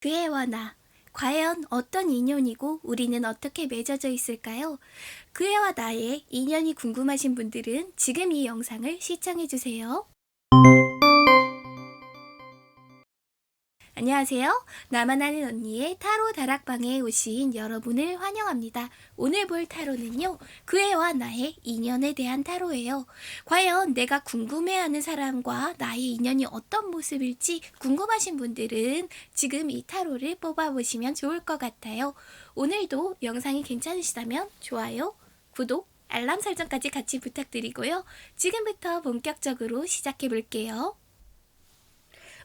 그애와 나. 과연 어떤 인연이고 우리는 어떻게 맺어져 있을까요? 그애와 나의 인연이 궁금하신 분들은 지금 이 영상을 시청해주세요. 안녕하세요. 나만 아는 언니의 타로 다락방에 오신 여러분을 환영합니다. 오늘 볼 타로는요, 그애와 나의 인연에 대한 타로예요. 과연 내가 궁금해하는 사람과 나의 인연이 어떤 모습일지 궁금하신 분들은 지금 이 타로를 뽑아보시면 좋을 것 같아요. 오늘도 영상이 괜찮으시다면 좋아요, 구독, 알람 설정까지 같이 부탁드리고요. 지금부터 본격적으로 시작해 볼게요.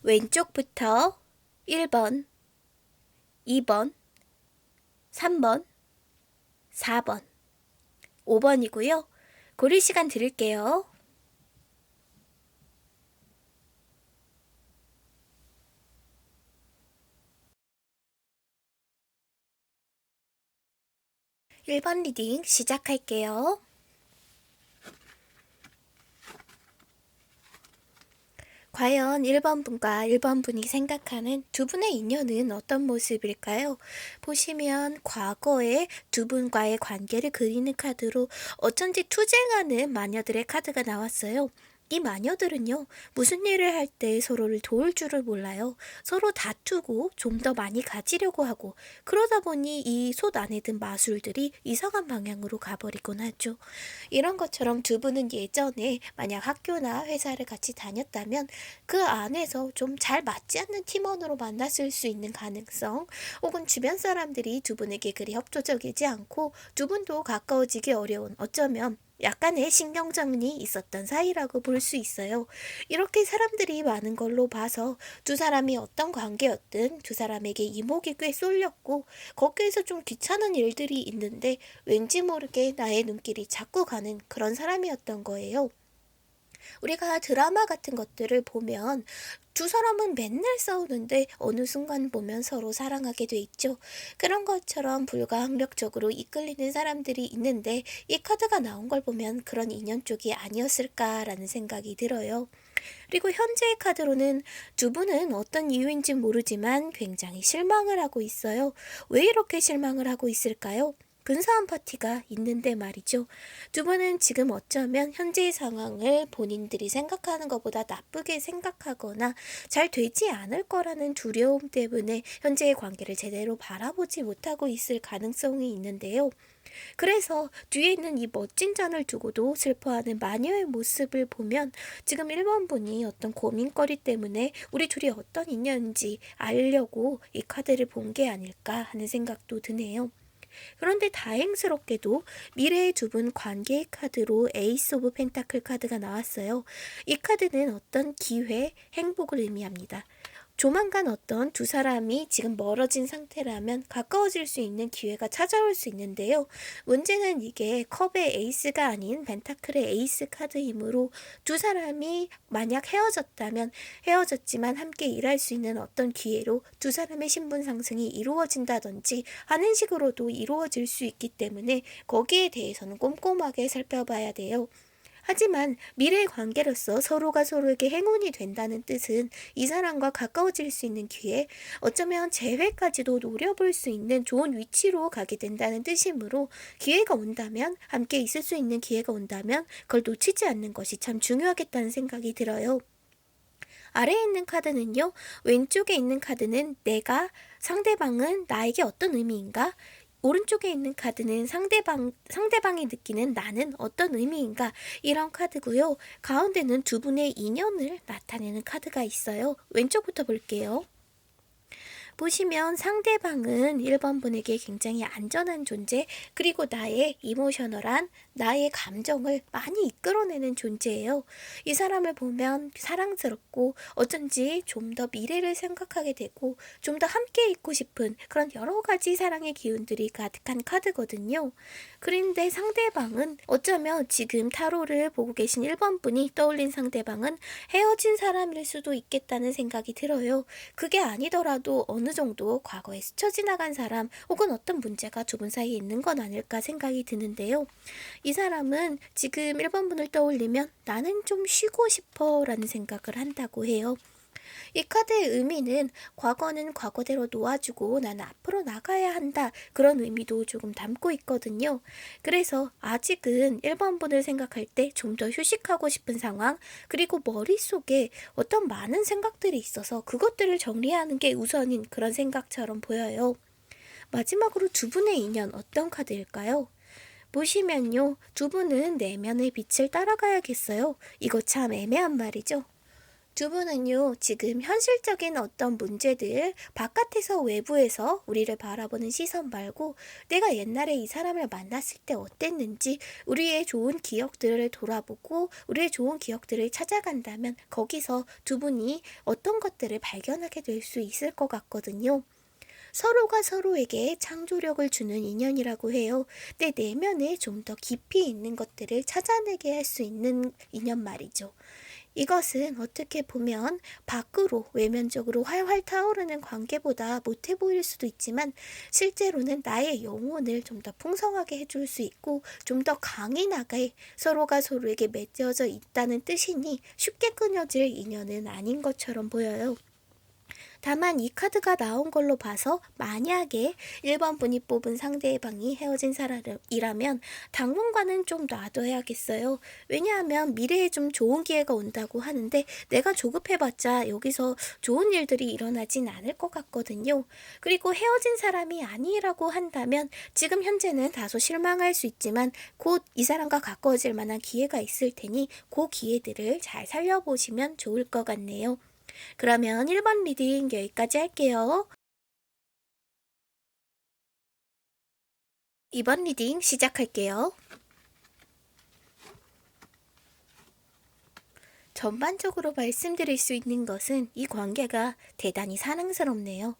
왼쪽부터 1번, 2번, 3번, 4번, 5번이고요. 고를 시간 드릴게요. 일 번 리딩 시작할게요. 과연 1번 분과 1번 분이 생각하는 두 분의 인연은 어떤 모습일까요? 보시면 과거의 두 분과의 관계를 그리는 카드로 어쩐지 투쟁하는 마녀들의 카드가 나왔어요. 이 마녀들은요, 무슨 일을 할 때 서로를 도울 줄을 몰라요. 서로 다투고 좀 더 많이 가지려고 하고, 그러다 보니 이 솥 안에 든 마술들이 이상한 방향으로 가버리곤 하죠. 이런 것처럼 두 분은 예전에 만약 학교나 회사를 같이 다녔다면 그 안에서 좀 잘 맞지 않는 팀원으로 만났을 수 있는 가능성, 혹은 주변 사람들이 두 분에게 그리 협조적이지 않고 두 분도 가까워지기 어려운, 어쩌면 약간의 신경전이 있었던 사이라고 볼 수 있어요. 이렇게 사람들이 많은 걸로 봐서 두 사람이 어떤 관계였든 두 사람에게 이목이 꽤 쏠렸고, 거기에서 좀 귀찮은 일들이 있는데 왠지 모르게 나의 눈길이 자꾸 가는 그런 사람이었던 거예요. 우리가 드라마 같은 것들을 보면 두 사람은 맨날 싸우는데 어느 순간 보면 서로 사랑하게 돼 있죠. 그런 것처럼 불가항력적으로 이끌리는 사람들이 있는데 이 카드가 나온 걸 보면 그런 인연 쪽이 아니었을까라는 생각이 들어요. 그리고 현재의 카드로는 두 분은 어떤 이유인지 모르지만 굉장히 실망을 하고 있어요. 왜 이렇게 실망을 하고 있을까요? 근사한 파티가 있는데 말이죠. 두 분은 지금 어쩌면 현재의 상황을 본인들이 생각하는 것보다 나쁘게 생각하거나 잘 되지 않을 거라는 두려움 때문에 현재의 관계를 제대로 바라보지 못하고 있을 가능성이 있는데요. 그래서 뒤에 있는 이 멋진 잔을 두고도 슬퍼하는 마녀의 모습을 보면 지금 1번 분이 어떤 고민거리 때문에 우리 둘이 어떤 인연인지 알려고 이 카드를 본 게 아닐까 하는 생각도 드네요. 그런데 다행스럽게도 미래의 두 분 관계의 카드로 에이스 오브 펜타클 카드가 나왔어요. 이 카드는 어떤 기회, 행복을 의미합니다. 조만간 어떤 두 사람이 지금 멀어진 상태라면 가까워질 수 있는 기회가 찾아올 수 있는데요. 문제는 이게 컵의 에이스가 아닌 펜타클의 에이스 카드이므로 두 사람이 만약 헤어졌다면 헤어졌지만 함께 일할 수 있는 어떤 기회로 두 사람의 신분 상승이 이루어진다든지 하는 식으로도 이루어질 수 있기 때문에 거기에 대해서는 꼼꼼하게 살펴봐야 돼요. 하지만 미래의 관계로서 서로가 서로에게 행운이 된다는 뜻은 이 사람과 가까워질 수 있는 기회, 어쩌면 재회까지도 노려볼 수 있는 좋은 위치로 가게 된다는 뜻이므로 기회가 온다면, 함께 있을 수 있는 기회가 온다면 그걸 놓치지 않는 것이 참 중요하겠다는 생각이 들어요. 아래에 있는 카드는요, 왼쪽에 있는 카드는 내가, 상대방은 나에게 어떤 의미인가? 오른쪽에 있는 카드는 상대방이 느끼는 나는 어떤 의미인가? 이런 카드고요. 가운데는 두 분의 인연을 나타내는 카드가 있어요. 왼쪽부터 볼게요. 보시면 상대방은 1번 분에게 굉장히 안전한 존재, 그리고 나의 이모셔널한 나의 감정을 많이 이끌어내는 존재예요. 이 사람을 보면 사랑스럽고 어쩐지 좀 더 미래를 생각하게 되고 좀 더 함께 있고 싶은 그런 여러 가지 사랑의 기운들이 가득한 카드거든요. 그런데 상대방은 어쩌면 지금 타로를 보고 계신 1번 분이 떠올린 상대방은 헤어진 사람일 수도 있겠다는 생각이 들어요. 그게 아니더라도 어느 정도 과거에 스쳐 지나간 사람, 혹은 어떤 문제가 두 분 사이에 있는 건 아닐까 생각이 드는데요. 이 사람은 지금 1번 분을 떠올리면 나는 좀 쉬고 싶어 라는 생각을 한다고 해요. 이 카드의 의미는 과거는 과거대로 놓아주고 나는 앞으로 나가야 한다. 그런 의미도 조금 담고 있거든요. 그래서 아직은 1번 분을 생각할 때 좀 더 휴식하고 싶은 상황, 그리고 머릿속에 어떤 많은 생각들이 있어서 그것들을 정리하는 게 우선인 그런 생각처럼 보여요. 마지막으로 두 분의 인연 어떤 카드일까요? 보시면요, 두 분은 내면의 빛을 따라가야겠어요. 이거 참 애매한 말이죠. 두 분은요, 지금 현실적인 어떤 문제들, 바깥에서 외부에서 우리를 바라보는 시선 말고 내가 옛날에 이 사람을 만났을 때 어땠는지 우리의 좋은 기억들을 돌아보고 우리의 좋은 기억들을 찾아간다면 거기서 두 분이 어떤 것들을 발견하게 될 수 있을 것 같거든요. 서로가 서로에게 창조력을 주는 인연이라고 해요. 내 내면에 좀 더 깊이 있는 것들을 찾아내게 할 수 있는 인연 말이죠. 이것은 어떻게 보면 밖으로 외면적으로 활활 타오르는 관계보다 못해 보일 수도 있지만 실제로는 나의 영혼을 좀 더 풍성하게 해줄 수 있고 좀 더 강인하게 서로가 서로에게 맺어져 있다는 뜻이니 쉽게 끊어질 인연은 아닌 것처럼 보여요. 다만 이 카드가 나온 걸로 봐서 만약에 1번 분이 뽑은 상대방이 헤어진 사람이라면 당분간은 좀 놔둬야겠어요. 왜냐하면 미래에 좀 좋은 기회가 온다고 하는데 내가 조급해봤자 여기서 좋은 일들이 일어나진 않을 것 같거든요. 그리고 헤어진 사람이 아니라고 한다면 지금 현재는 다소 실망할 수 있지만 곧 이 사람과 가까워질 만한 기회가 있을 테니 그 기회들을 잘 살려보시면 좋을 것 같네요. 그러면 1번 리딩 여기까지 할게요. 2번 리딩 시작할게요. 전반적으로 말씀드릴 수 있는 것은 이 관계가 대단히 사랑스럽네요.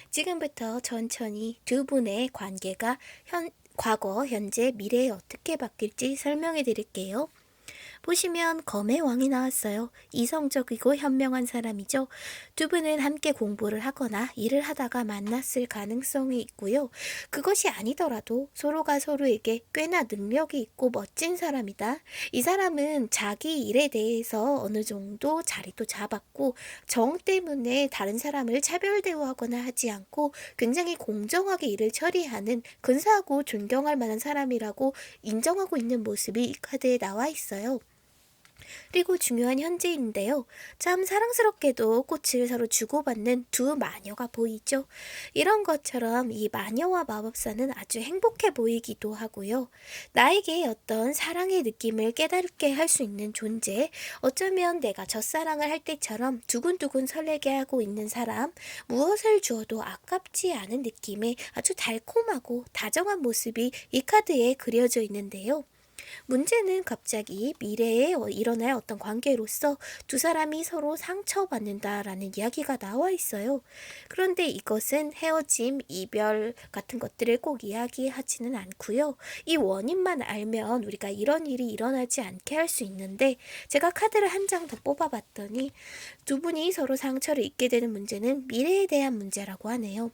지금부터 천천히 두 분의 관계가 과거, 현재, 미래에 어떻게 바뀔지 설명해 드릴게요. 보시면 검의 왕이 나왔어요. 이성적이고 현명한 사람이죠. 두 분은 함께 공부를 하거나 일을 하다가 만났을 가능성이 있고요. 그것이 아니더라도 서로가 서로에게 꽤나 능력이 있고 멋진 사람이다. 이 사람은 자기 일에 대해서 어느 정도 자리도 잡았고 정 때문에 다른 사람을 차별 대우하거나 하지 않고 굉장히 공정하게 일을 처리하는 근사하고 존경할 만한 사람이라고 인정하고 있는 모습이 이 카드에 나와 있어요. 그리고 중요한 현재인데요. 참 사랑스럽게도 꽃을 서로 주고받는 두 마녀가 보이죠. 이런 것처럼 이 마녀와 마법사는 아주 행복해 보이기도 하고요. 나에게 어떤 사랑의 느낌을 깨닫게 할 수 있는 존재, 어쩌면 내가 첫사랑을 할 때처럼 두근두근 설레게 하고 있는 사람, 무엇을 주어도 아깝지 않은 느낌의 아주 달콤하고 다정한 모습이 이 카드에 그려져 있는데요. 문제는 갑자기 미래에 일어날 어떤 관계로서 두 사람이 서로 상처받는다라는 이야기가 나와 있어요. 그런데 이것은 헤어짐, 이별 같은 것들을 꼭 이야기하지는 않고요. 이 원인만 알면 우리가 이런 일이 일어나지 않게 할 수 있는데 제가 카드를 한 장 더 뽑아봤더니 두 분이 서로 상처를 입게 되는 문제는 미래에 대한 문제라고 하네요.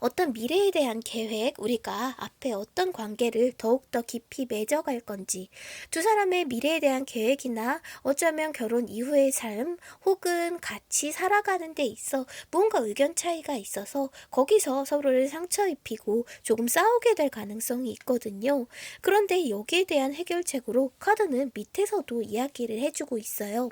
어떤 미래에 대한 계획, 우리가 앞에 어떤 관계를 더욱더 깊이 맺어갈 건지, 두 사람의 미래에 대한 계획이나 어쩌면 결혼 이후의 삶, 혹은 같이 살아가는 데 있어 뭔가 의견 차이가 있어서 거기서 서로를 상처 입히고 조금 싸우게 될 가능성이 있거든요. 그런데 여기에 대한 해결책으로 카드는 밑에서도 이야기를 해주고 있어요.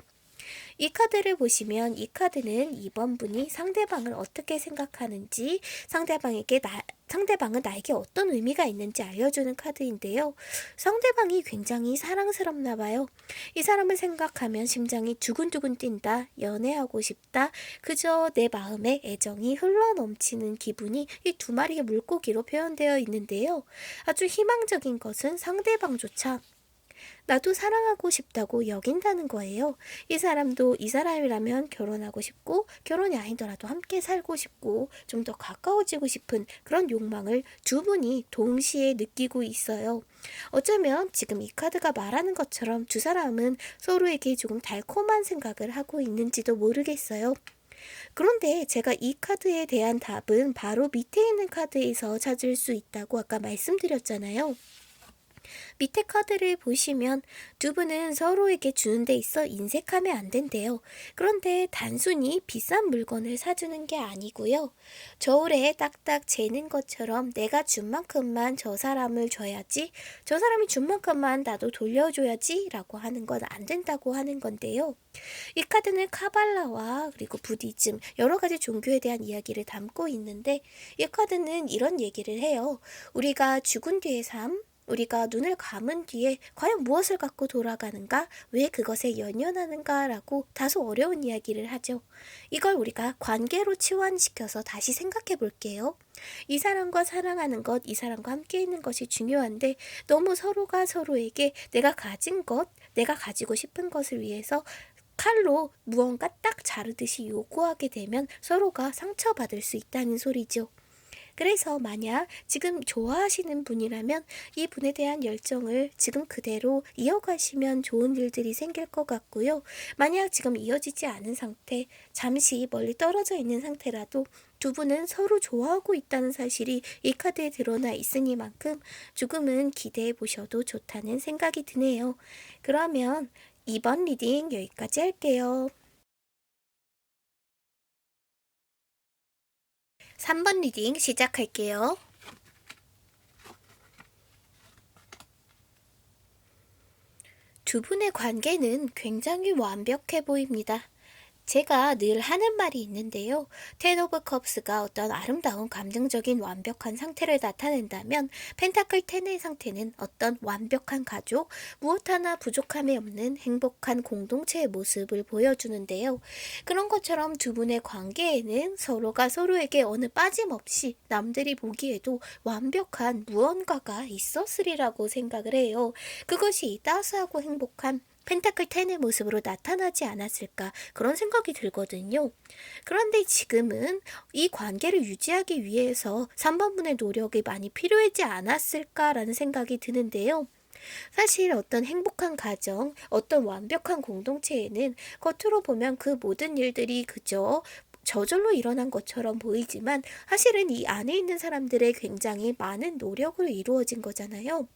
이 카드를 보시면 이 카드는 2번 분이 상대방을 어떻게 생각하는지, 상대방은 나에게 어떤 의미가 있는지 알려주는 카드인데요. 상대방이 굉장히 사랑스럽나 봐요. 이 사람을 생각하면 심장이 두근두근 뛴다, 연애하고 싶다, 그저 내 마음에 애정이 흘러넘치는 기분이 이 두 마리의 물고기로 표현되어 있는데요. 아주 희망적인 것은 상대방조차 나도 사랑하고 싶다고 여긴다는 거예요. 이 사람도 이 사람이라면 결혼하고 싶고 결혼이 아니더라도 함께 살고 싶고 좀 더 가까워지고 싶은 그런 욕망을 두 분이 동시에 느끼고 있어요. 어쩌면 지금 이 카드가 말하는 것처럼 두 사람은 서로에게 조금 달콤한 생각을 하고 있는지도 모르겠어요. 그런데 제가 이 카드에 대한 답은 바로 밑에 있는 카드에서 찾을 수 있다고 아까 말씀드렸잖아요. 밑에 카드를 보시면 두 분은 서로에게 주는 데 있어 인색하면 안 된대요. 그런데 단순히 비싼 물건을 사주는 게 아니고요. 저울에 딱딱 재는 것처럼 내가 준 만큼만 저 사람을 줘야지, 저 사람이 준 만큼만 나도 돌려줘야지 라고 하는 건 안 된다고 하는 건데요. 이 카드는 카발라와 그리고 부디즘, 여러 가지 종교에 대한 이야기를 담고 있는데, 이 카드는 이런 얘기를 해요. 우리가 죽은 뒤의 삶, 우리가 눈을 감은 뒤에 과연 무엇을 갖고 돌아가는가? 왜 그것에 연연하는가? 라고 다소 어려운 이야기를 하죠. 이걸 우리가 관계로 치환시켜서 다시 생각해 볼게요. 이 사람과 사랑하는 것, 이 사람과 함께 있는 것이 중요한데 너무 서로가 서로에게 내가 가진 것, 내가 가지고 싶은 것을 위해서 칼로 무언가 딱 자르듯이 요구하게 되면 서로가 상처받을 수 있다는 소리죠. 그래서 만약 지금 좋아하시는 분이라면 이 분에 대한 열정을 지금 그대로 이어가시면 좋은 일들이 생길 것 같고요. 만약 지금 이어지지 않은 상태, 잠시 멀리 떨어져 있는 상태라도 두 분은 서로 좋아하고 있다는 사실이 이 카드에 드러나 있으니만큼 조금은 기대해 보셔도 좋다는 생각이 드네요. 그러면 이번 리딩 여기까지 할게요. 3번 리딩 시작할게요. 두 분의 관계는 굉장히 완벽해 보입니다. 제가 늘 하는 말이 있는데요. 텐 오브 컵스가 어떤 아름다운 감정적인 완벽한 상태를 나타낸다면 펜타클 10의 상태는 어떤 완벽한 가족, 무엇 하나 부족함이 없는 행복한 공동체의 모습을 보여주는데요. 그런 것처럼 두 분의 관계에는 서로가 서로에게 어느 빠짐없이 남들이 보기에도 완벽한 무언가가 있었으리라고 생각을 해요. 그것이 따스하고 행복한 펜타클 10의 모습으로 나타나지 않았을까 그런 생각이 들거든요. 그런데 지금은 이 관계를 유지하기 위해서 3번 분의 노력이 많이 필요하지 않았을까라는 생각이 드는데요. 사실 어떤 행복한 가정, 어떤 완벽한 공동체에는 겉으로 보면 그 모든 일들이 그저 저절로 일어난 것처럼 보이지만 사실은 이 안에 있는 사람들의 굉장히 많은 노력으로 이루어진 거잖아요.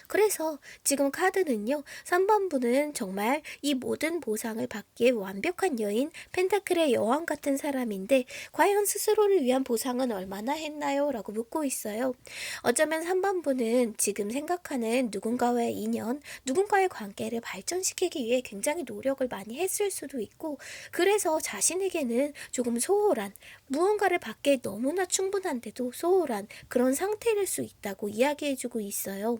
그래서 지금 카드는요, 3번 분은 정말 이 모든 보상을 받기에 완벽한 여인, 펜타클의 여왕 같은 사람인데 과연 스스로를 위한 보상은 얼마나 했나요? 라고 묻고 있어요. 어쩌면 3번 분은 지금 생각하는 누군가와의 인연, 누군가의 관계를 발전시키기 위해 굉장히 노력을 많이 했을 수도 있고, 그래서 자신에게는 조금 소홀한, 무언가를 받기에 너무나 충분한데도 소홀한 그런 상태일 수 있다고 이야기해주고 있어요.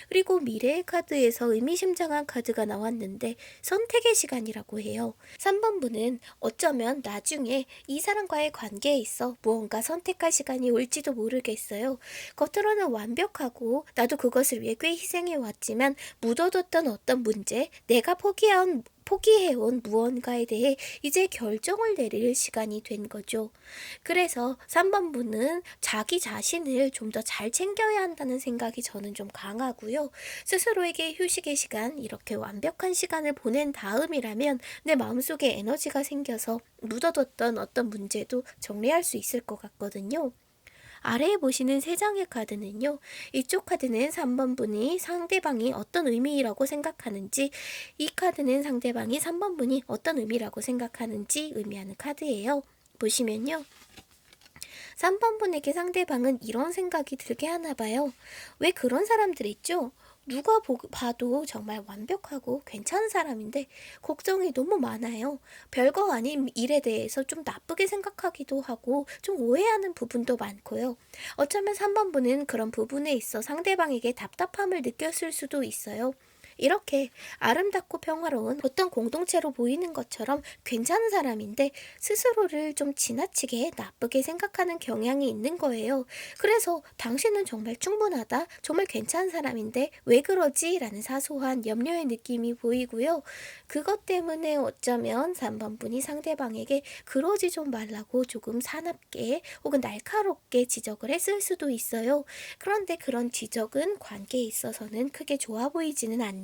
그리고 미래의 카드에서 의미심장한 카드가 나왔는데 선택의 시간이라고 해요. 3번 분은 어쩌면 나중에 이 사람과의 관계에 있어 무언가 선택할 시간이 올지도 모르겠어요. 겉으로는 완벽하고 나도 그것을 위해 꽤 희생해 왔지만 묻어뒀던 어떤 문제, 내가 포기해온 무언가에 대해 이제 결정을 내릴 시간이 된 거죠. 그래서 3번 분은 자기 자신을 좀 더 잘 챙겨야 한다는 생각이 저는 좀 강하고요. 스스로에게 휴식의 시간, 이렇게 완벽한 시간을 보낸 다음이라면 내 마음속에 에너지가 생겨서 묻어뒀던 어떤 문제도 정리할 수 있을 것 같거든요. 아래에 보시는 세 장의 카드는요. 이쪽 카드는 3번 분이 상대방이 어떤 의미라고 생각하는지, 이 카드는 상대방이 3번 분이 어떤 의미라고 생각하는지 의미하는 카드예요. 보시면요. 3번 분에게 상대방은 이런 생각이 들게 하나 봐요. 왜 그런 사람들 있죠? 누가 봐도 정말 완벽하고 괜찮은 사람인데 걱정이 너무 많아요. 별거 아닌 일에 대해서 좀 나쁘게 생각하기도 하고 좀 오해하는 부분도 많고요. 어쩌면 3번 분은 그런 부분에 있어 상대방에게 답답함을 느꼈을 수도 있어요. 이렇게 아름답고 평화로운 어떤 공동체로 보이는 것처럼 괜찮은 사람인데 스스로를 좀 지나치게 나쁘게 생각하는 경향이 있는 거예요. 그래서 당신은 정말 충분하다, 정말 괜찮은 사람인데 왜 그러지? 라는 사소한 염려의 느낌이 보이고요. 그것 때문에 어쩌면 3번 분이 상대방에게 그러지 좀 말라고 조금 사납게 혹은 날카롭게 지적을 했을 수도 있어요. 그런데 그런 지적은 관계에 있어서는 크게 좋아 보이지는 않네요.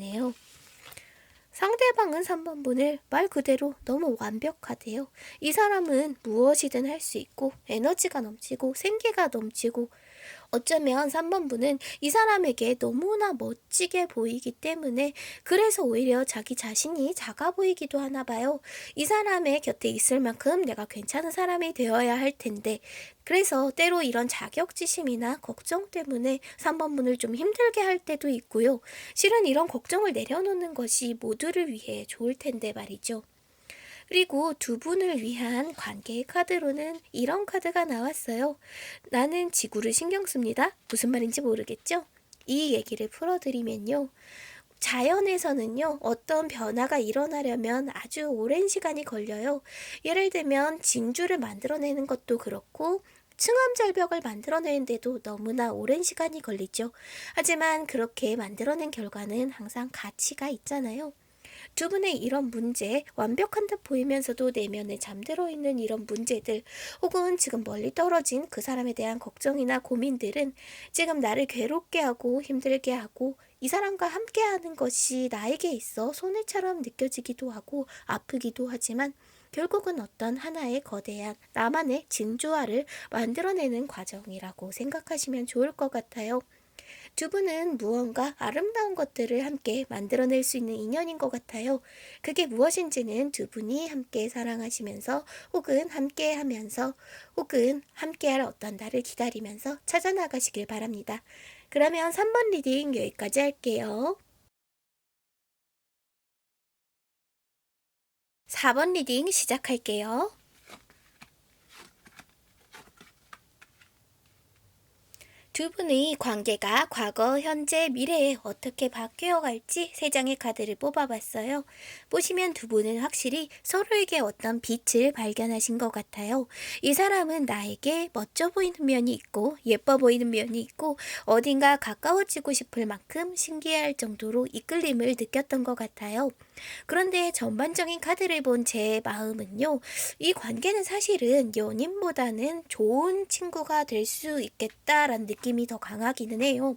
상대방은 3번 분을 말 그대로 너무 완벽하대요. 이 사람은 무엇이든 할 수 있고 에너지가 넘치고 생기가 넘치고 어쩌면 3번 분은 이 사람에게 너무나 멋지게 보이기 때문에 그래서 오히려 자기 자신이 작아 보이기도 하나 봐요. 이 사람의 곁에 있을 만큼 내가 괜찮은 사람이 되어야 할 텐데 그래서 때로 이런 자격지심이나 걱정 때문에 3번 분을 좀 힘들게 할 때도 있고요. 실은 이런 걱정을 내려놓는 것이 모두를 위해 좋을 텐데 말이죠. 그리고 두 분을 위한 관계의 카드로는 이런 카드가 나왔어요. 나는 지구를 신경 씁니다. 무슨 말인지 모르겠죠? 이 얘기를 풀어드리면요. 자연에서는요, 어떤 변화가 일어나려면 아주 오랜 시간이 걸려요. 예를 들면, 진주를 만들어내는 것도 그렇고, 층암절벽을 만들어내는데도 너무나 오랜 시간이 걸리죠. 하지만 그렇게 만들어낸 결과는 항상 가치가 있잖아요. 두 분의 이런 문제, 완벽한 듯 보이면서도 내면에 잠들어 있는 이런 문제들, 혹은 지금 멀리 떨어진 그 사람에 대한 걱정이나 고민들은 지금 나를 괴롭게 하고 힘들게 하고 이 사람과 함께 하는 것이 나에게 있어 손해처럼 느껴지기도 하고 아프기도 하지만 결국은 어떤 하나의 거대한 나만의 진주화를 만들어내는 과정이라고 생각하시면 좋을 것 같아요. 두 분은 무언가 아름다운 것들을 함께 만들어낼 수 있는 인연인 것 같아요. 그게 무엇인지는 두 분이 함께 사랑하시면서 혹은 함께 하면서 혹은 함께할 어떤 날을 기다리면서 찾아나가시길 바랍니다. 그러면 3번 리딩 여기까지 할게요. 4번 리딩 시작할게요. 두 분의 관계가 과거, 현재, 미래에 어떻게 바뀌어 갈지 세 장의 카드를 뽑아봤어요. 보시면 두 분은 확실히 서로에게 어떤 빛을 발견하신 것 같아요. 이 사람은 나에게 멋져 보이는 면이 있고 예뻐 보이는 면이 있고 어딘가 가까워지고 싶을 만큼 신기할 정도로 이끌림을 느꼈던 것 같아요. 그런데 전반적인 카드를 본 제 마음은요. 이 관계는 사실은 연인보다는 좋은 친구가 될 수 있겠다라는 느낌이 더 강하기는 해요.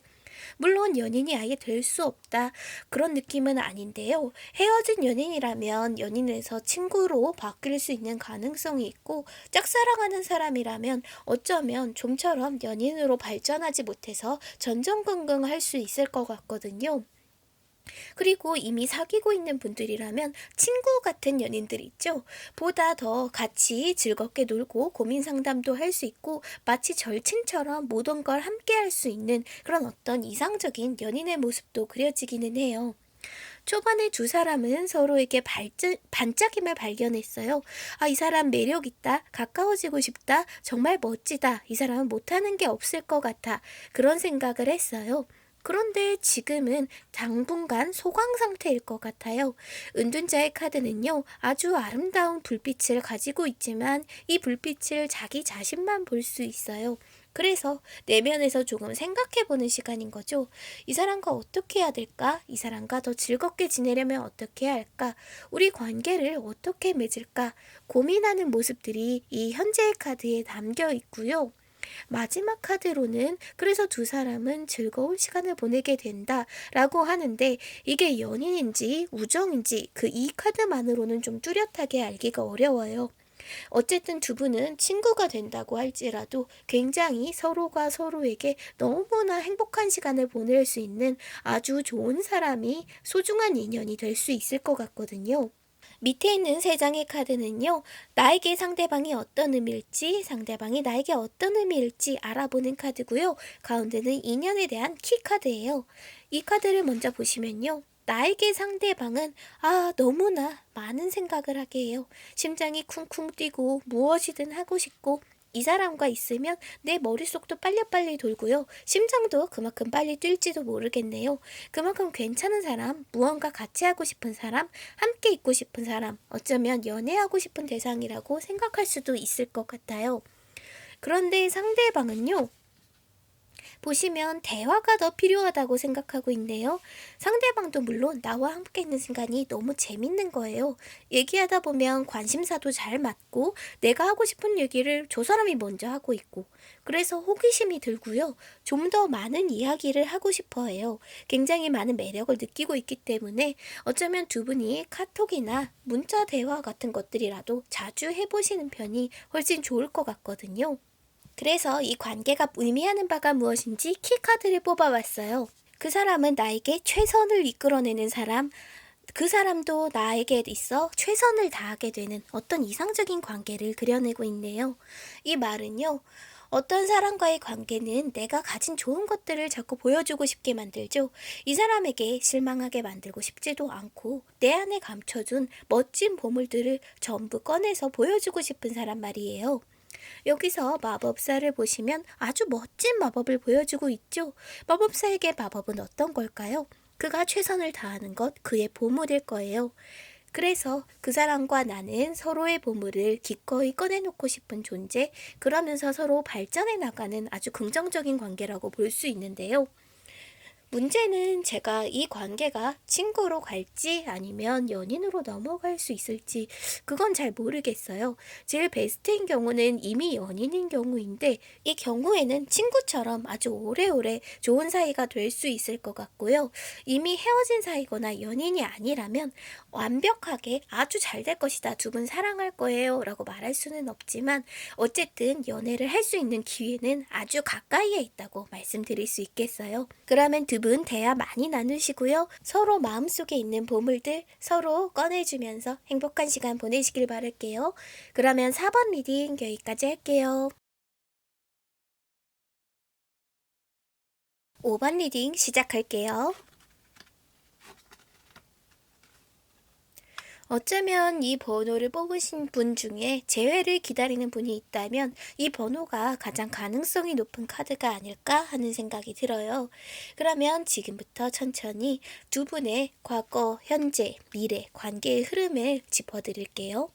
물론 연인이 아예 될 수 없다 그런 느낌은 아닌데요. 헤어진 연인이라면 연인에서 친구로 바뀔 수 있는 가능성이 있고 짝사랑하는 사람이라면 어쩌면 좀처럼 연인으로 발전하지 못해서 전전긍긍할 수 있을 것 같거든요. 그리고 이미 사귀고 있는 분들이라면 친구 같은 연인들 있죠. 보다 더 같이 즐겁게 놀고 고민 상담도 할 수 있고 마치 절친처럼 모든 걸 함께 할 수 있는 그런 어떤 이상적인 연인의 모습도 그려지기는 해요. 초반에 두 사람은 서로에게 반짝임을 발견했어요. 아, 이 사람 매력 있다. 가까워지고 싶다. 정말 멋지다. 이 사람은 못하는 게 없을 것 같아. 그런 생각을 했어요. 그런데 지금은 당분간 소강 상태일 것 같아요. 은둔자의 카드는요, 아주 아름다운 불빛을 가지고 있지만 이 불빛을 자기 자신만 볼 수 있어요. 그래서 내면에서 조금 생각해보는 시간인 거죠. 이 사람과 어떻게 해야 될까? 이 사람과 더 즐겁게 지내려면 어떻게 해야 할까? 우리 관계를 어떻게 맺을까? 고민하는 모습들이 이 현재의 카드에 담겨 있고요. 마지막 카드로는 그래서 두 사람은 즐거운 시간을 보내게 된다 라고 하는데 이게 연인인지 우정인지 그 이 카드만으로는 좀 뚜렷하게 알기가 어려워요. 어쨌든 두 분은 친구가 된다고 할지라도 굉장히 서로가 서로에게 너무나 행복한 시간을 보낼 수 있는 아주 좋은 사람이 소중한 인연이 될 수 있을 것 같거든요. 밑에 있는 세 장의 카드는요, 나에게 상대방이 어떤 의미일지, 상대방이 나에게 어떤 의미일지 알아보는 카드고요. 가운데는 인연에 대한 키 카드예요. 이 카드를 먼저 보시면요. 나에게 상대방은 너무나 많은 생각을 하게 해요. 심장이 쿵쿵 뛰고 무엇이든 하고 싶고 이 사람과 있으면 내 머릿속도 빨리빨리 돌고요. 심장도 그만큼 빨리 뛸지도 모르겠네요. 그만큼 괜찮은 사람, 무언가 같이 하고 싶은 사람, 함께 있고 싶은 사람, 어쩌면 연애하고 싶은 대상이라고 생각할 수도 있을 것 같아요. 그런데 상대방은요. 보시면 대화가 더 필요하다고 생각하고 있네요. 상대방도 물론 나와 함께 있는 시간이 너무 재밌는 거예요. 얘기하다 보면 관심사도 잘 맞고 내가 하고 싶은 얘기를 저 사람이 먼저 하고 있고 그래서 호기심이 들고요. 좀 더 많은 이야기를 하고 싶어 해요. 굉장히 많은 매력을 느끼고 있기 때문에 어쩌면 두 분이 카톡이나 문자 대화 같은 것들이라도 자주 해보시는 편이 훨씬 좋을 것 같거든요. 그래서 이 관계가 의미하는 바가 무엇인지 키카드를 뽑아봤어요. 그 사람은 나에게 최선을 이끌어내는 사람, 그 사람도 나에게 있어 최선을 다하게 되는 어떤 이상적인 관계를 그려내고 있네요. 이 말은요, 어떤 사람과의 관계는 내가 가진 좋은 것들을 자꾸 보여주고 싶게 만들죠. 이 사람에게 실망하게 만들고 싶지도 않고 내 안에 감춰둔 멋진 보물들을 전부 꺼내서 보여주고 싶은 사람 말이에요. 여기서 마법사를 보시면 아주 멋진 마법을 보여주고 있죠. 마법사에게 마법은 어떤 걸까요? 그가 최선을 다하는 것, 그의 보물일 거예요. 그래서 그 사람과 나는 서로의 보물을 기꺼이 꺼내놓고 싶은 존재, 그러면서 서로 발전해 나가는 아주 긍정적인 관계라고 볼 수 있는데요. 문제는 제가 이 관계가 친구로 갈지 아니면 연인으로 넘어갈 수 있을지 그건 잘 모르겠어요. 제일 베스트인 경우는 이미 연인인 경우인데 이 경우에는 친구처럼 아주 오래오래 좋은 사이가 될 수 있을 것 같고요. 이미 헤어진 사이거나 연인이 아니라면 완벽하게 아주 잘 될 것이다. 두 분 사랑할 거예요. 라고 말할 수는 없지만 어쨌든 연애를 할 수 있는 기회는 아주 가까이에 있다고 말씀드릴 수 있겠어요. 그러면 두 분 대화 많이 나누시고요. 서로 마음속에 있는 보물들 서로 꺼내주면서 행복한 시간 보내시길 바랄게요. 그러면 4번 리딩 여기까지 할게요. 5번 리딩 시작할게요. 어쩌면 이 번호를 뽑으신 분 중에 재회를 기다리는 분이 있다면 이 번호가 가장 가능성이 높은 카드가 아닐까 하는 생각이 들어요. 그러면 지금부터 천천히 두 분의 과거, 현재, 미래, 관계의 흐름을 짚어드릴게요.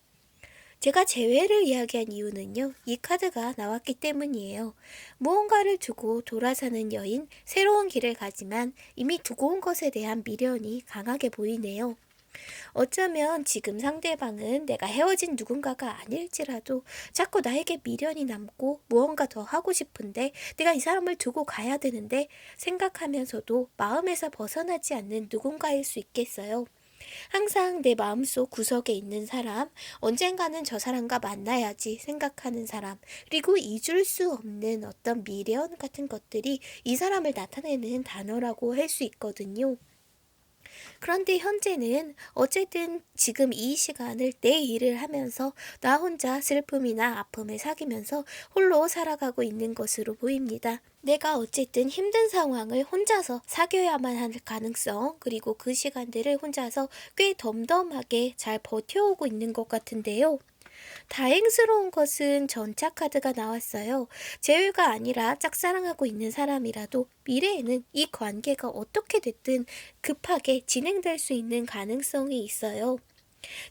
제가 재회를 이야기한 이유는요, 이 카드가 나왔기 때문이에요. 무언가를 두고 돌아서는 여인, 새로운 길을 가지만 이미 두고 온 것에 대한 미련이 강하게 보이네요. 어쩌면 지금 상대방은 내가 헤어진 누군가가 아닐지라도 자꾸 나에게 미련이 남고 무언가 더 하고 싶은데 내가 이 사람을 두고 가야 되는데 생각하면서도 마음에서 벗어나지 않는 누군가일 수 있겠어요. 항상 내 마음속 구석에 있는 사람, 언젠가는 저 사람과 만나야지 생각하는 사람, 그리고 잊을 수 없는 어떤 미련 같은 것들이 이 사람을 나타내는 단어라고 할 수 있거든요. 그런데 현재는 어쨌든 지금 이 시간을 내 일을 하면서 나 혼자 슬픔이나 아픔을 사귀면서 홀로 살아가고 있는 것으로 보입니다. 내가 어쨌든 힘든 상황을 혼자서 사귀어야만 할 가능성, 그리고 그 시간들을 혼자서 꽤 덤덤하게 잘 버텨오고 있는 것 같은데요. 다행스러운 것은 전차 카드가 나왔어요. 재회가 아니라 짝사랑하고 있는 사람이라도 미래에는 이 관계가 어떻게 됐든 급하게 진행될 수 있는 가능성이 있어요.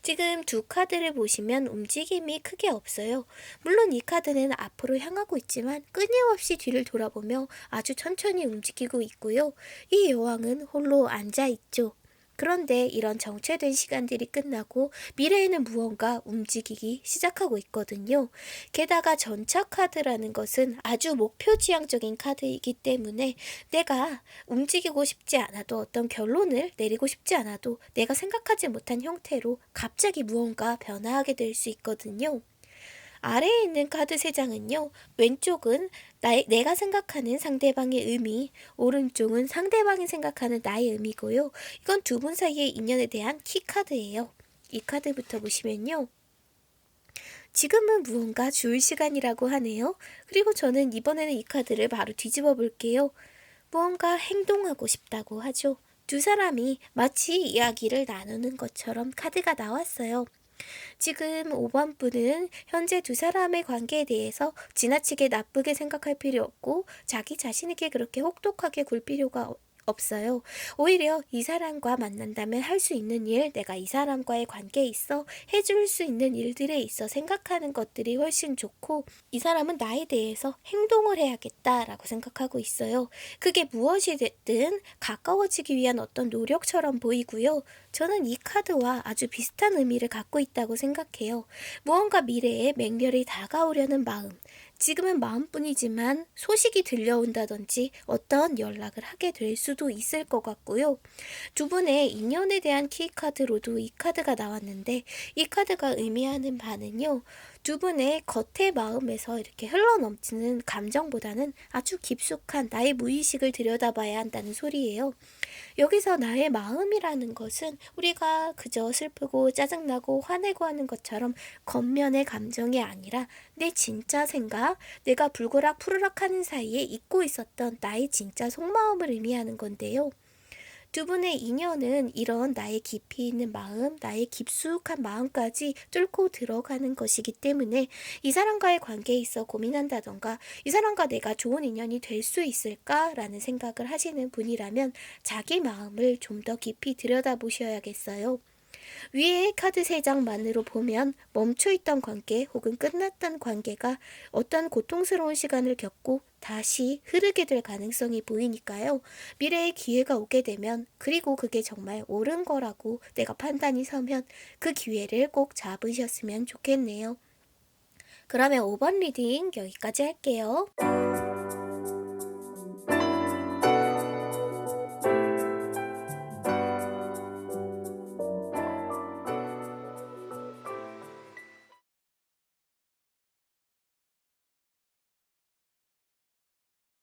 지금 두 카드를 보시면 움직임이 크게 없어요. 물론 이 카드는 앞으로 향하고 있지만 끊임없이 뒤를 돌아보며 아주 천천히 움직이고 있고요. 이 여왕은 홀로 앉아 있죠. 그런데 이런 정체된 시간들이 끝나고 미래에는 무언가 움직이기 시작하고 있거든요. 게다가 전차 카드라는 것은 아주 목표 지향적인 카드이기 때문에 내가 움직이고 싶지 않아도 어떤 결론을 내리고 싶지 않아도 내가 생각하지 못한 형태로 갑자기 무언가 변화하게 될 수 있거든요. 아래에 있는 카드 3장은요. 왼쪽은 내가 생각하는 상대방의 의미, 오른쪽은 상대방이 생각하는 나의 의미고요. 이건 두 분 사이의 인연에 대한 키카드예요. 이 카드부터 보시면요. 지금은 무언가 줄 시간이라고 하네요. 그리고 저는 이번에는 이 카드를 바로 뒤집어 볼게요. 무언가 행동하고 싶다고 하죠. 두 사람이 마치 이야기를 나누는 것처럼 카드가 나왔어요. 지금 5번 분은 현재 두 사람의 관계에 대해서 지나치게 나쁘게 생각할 필요 없고 자기 자신에게 그렇게 혹독하게 굴 필요가 없어요. 오히려 이 사람과 만난다면 할 수 있는 일, 내가 이 사람과의 관계에 있어 해줄 수 있는 일들에 있어 생각하는 것들이 훨씬 좋고 이 사람은 나에 대해서 행동을 해야겠다라고 생각하고 있어요. 그게 무엇이 됐든 가까워지기 위한 어떤 노력처럼 보이고요. 저는 이 카드와 아주 비슷한 의미를 갖고 있다고 생각해요. 무언가 미래에 맹렬히 다가오려는 마음, 지금은 마음뿐이지만 소식이 들려온다든지 어떤 연락을 하게 될 수도 있을 것 같고요. 두 분의 인연에 대한 키카드로도 이 카드가 나왔는데 이 카드가 의미하는 바는요. 두 분의 겉의 마음에서 이렇게 흘러넘치는 감정보다는 아주 깊숙한 나의 무의식을 들여다봐야 한다는 소리예요. 여기서 나의 마음이라는 것은 우리가 그저 슬프고 짜증나고 화내고 하는 것처럼 겉면의 감정이 아니라 내 진짜 생각, 내가 불고락 푸르락 하는 사이에 잊고 있었던 나의 진짜 속마음을 의미하는 건데요. 두 분의 인연은 이런 나의 깊이 있는 마음, 나의 깊숙한 마음까지 뚫고 들어가는 것이기 때문에 이 사람과의 관계에 있어 고민한다던가 이 사람과 내가 좋은 인연이 될 수 있을까라는 생각을 하시는 분이라면 자기 마음을 좀 더 깊이 들여다보셔야겠어요. 위의 카드 3장만으로 보면 멈춰있던 관계 혹은 끝났던 관계가 어떤 고통스러운 시간을 겪고 다시 흐르게 될 가능성이 보이니까요. 미래에 기회가 오게 되면 그리고 그게 정말 옳은 거라고 내가 판단이 서면 그 기회를 꼭 잡으셨으면 좋겠네요. 그러면 5번 리딩 여기까지 할게요.